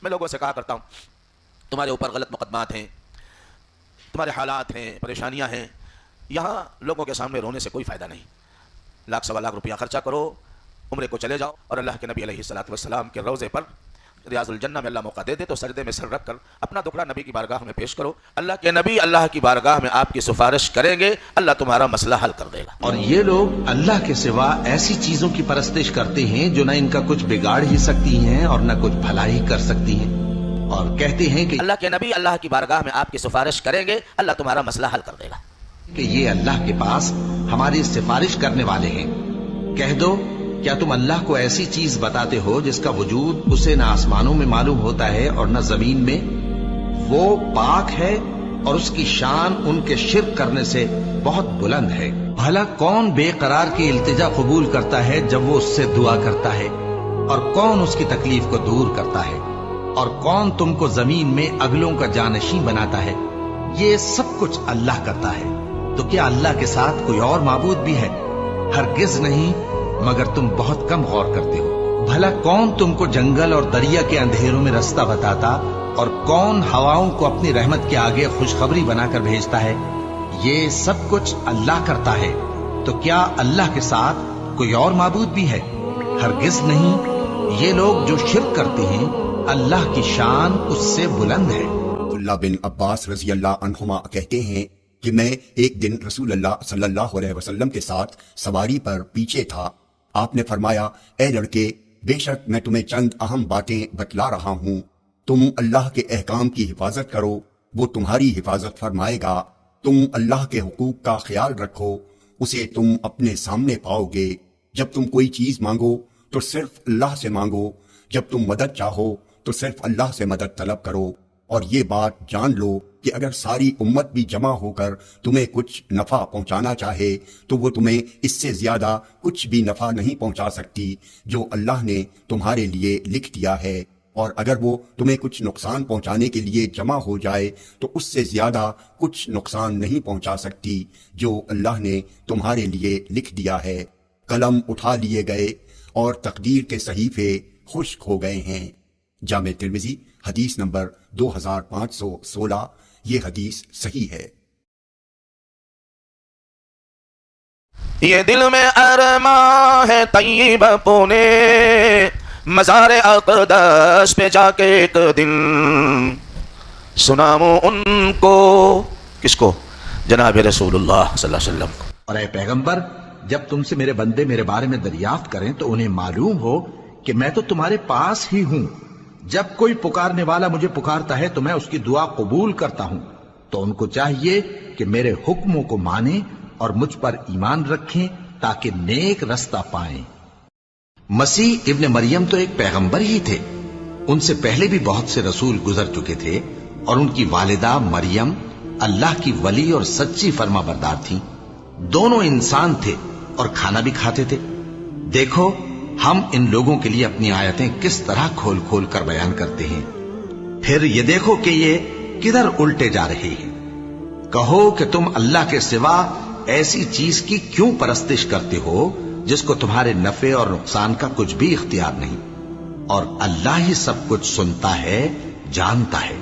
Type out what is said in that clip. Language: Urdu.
میں لوگوں سے کہا کرتا ہوں تمہارے اوپر غلط مقدمات ہیں، تمہارے حالات ہیں، پریشانیاں ہیں، یہاں لوگوں کے سامنے رونے سے کوئی فائدہ نہیں. لاکھ سوا لاکھ روپیہ خرچہ کرو، عمرے کو چلے جاؤ اور اللہ کے نبی علیہ الصلوۃ والسلام کے روضے پر ریاض الجنہ میں اللہ موقع دے دے تو سجدے میں سر رکھ کر اپنا دکھڑا نبی کی بارگاہ میں پیش کرو. اللہ کے نبی اللہ کی بارگاہ میں آپ کی سفارش کریں گے، اللہ تمہارا مسئلہ حل کر دے گا. اور یہ لوگ اللہ کے سوا ایسی چیزوں کی پرستش کرتے ہیں جو نہ ان کا کچھ بگاڑ ہی سکتی ہیں اور نہ کچھ بھلائی کر سکتی ہیں، اور کہتے ہیں کہ اللہ کے نبی اللہ کی بارگاہ میں آپ کی سفارش کریں گے، اللہ تمہارا مسئلہ حل کر دے گا. کہ یہ اللہ کے پاس ہماری سفارش کرنے والے ہیں. کہہ دو کیا تم اللہ کو ایسی چیز بتاتے ہو جس کا وجود اسے نہ آسمانوں میں معلوم ہوتا ہے اور نہ زمین میں؟ وہ پاک ہے اور اس کی شان ان کے شرک کرنے سے بہت بلند ہے. بھلا کون بے قرار کی التجا قبول کرتا ہے جب وہ اس سے دعا کرتا ہے، اور کون اس کی تکلیف کو دور کرتا ہے، اور کون تم کو زمین میں اگلوں کا جانشین بناتا ہے؟ یہ سب کچھ اللہ کرتا ہے. تو کیا اللہ کے ساتھ کوئی اور معبود بھی ہے؟ ہرگز نہیں، مگر تم بہت کم غور کرتے ہو. بھلا کون تم کو جنگل اور دریا کے اندھیروں میں رستہ بتاتا، اور کون ہواؤں کو اپنی رحمت کے آگے خوشخبری بنا کر بھیجتا ہے؟ یہ سب کچھ اللہ کرتا ہے. تو کیا اللہ کے ساتھ کوئی اور معبود بھی ہے؟ ہرگز نہیں. یہ لوگ جو شرک کرتے ہیں اللہ کی شان اس سے بلند ہے. عبداللہ بن عباس رضی اللہ عنہما کہتے ہیں کہ میں ایک دن رسول اللہ صلی اللہ علیہ وسلم کے ساتھ سواری پر پیچھے تھا. آپ نے فرمایا، اے لڑکے، بے شک میں تمہیں چند اہم باتیں بتلا رہا ہوں. تم اللہ کے احکام کی حفاظت کرو، وہ تمہاری حفاظت فرمائے گا. تم اللہ کے حقوق کا خیال رکھو، اسے تم اپنے سامنے پاؤ گے. جب تم کوئی چیز مانگو تو صرف اللہ سے مانگو، جب تم مدد چاہو تو صرف اللہ سے مدد طلب کرو. اور یہ بات جان لو کہ اگر ساری امت بھی جمع ہو کر تمہیں کچھ نفع پہنچانا چاہے تو وہ تمہیں اس سے زیادہ کچھ بھی نفع نہیں پہنچا سکتی جو اللہ نے تمہارے لیے لکھ دیا ہے. اور اگر وہ تمہیں کچھ نقصان پہنچانے کے لیے جمع ہو جائے تو اس سے زیادہ کچھ نقصان نہیں پہنچا سکتی جو اللہ نے تمہارے لیے لکھ دیا ہے. قلم اٹھا لیے گئے اور تقدیر کے صحیفے خشک ہو گئے ہیں. جامع ترمذی حدیث نمبر 2516. یہ حدیث صحیح ہے. یہ دل میں ارماں ہے طیب پونے، مزار اقدس پہ جا کے ایک دن سناؤں ان کو. کس کو؟ جناب رسول اللہ صلی اللہ علیہ وسلم کو. اور اے پیغمبر، جب تم سے میرے بندے میرے بارے میں دریافت کریں تو انہیں معلوم ہو کہ میں تو تمہارے پاس ہی ہوں. جب کوئی پکارنے والا مجھے پکارتا ہے تو میں اس کی دعا قبول کرتا ہوں. تو ان کو چاہیے کہ میرے حکموں کو مانیں اور مجھ پر ایمان رکھیں تاکہ نیک رستہ پائیں. مسیح ابن مریم تو ایک پیغمبر ہی تھے. ان سے پہلے بھی بہت سے رسول گزر چکے تھے، اور ان کی والدہ مریم اللہ کی ولی اور سچی فرما بردار تھیں. دونوں انسان تھے اور کھانا بھی کھاتے تھے. دیکھو ہم ان لوگوں کے لیے اپنی آیتیں کس طرح کھول کھول کر بیان کرتے ہیں. پھر یہ دیکھو کہ یہ کدھر الٹے جا رہے ہیں. کہو کہ تم اللہ کے سوا ایسی چیز کی کیوں پرستش کرتے ہو جس کو تمہارے نفع اور نقصان کا کچھ بھی اختیار نہیں، اور اللہ ہی سب کچھ سنتا ہے، جانتا ہے.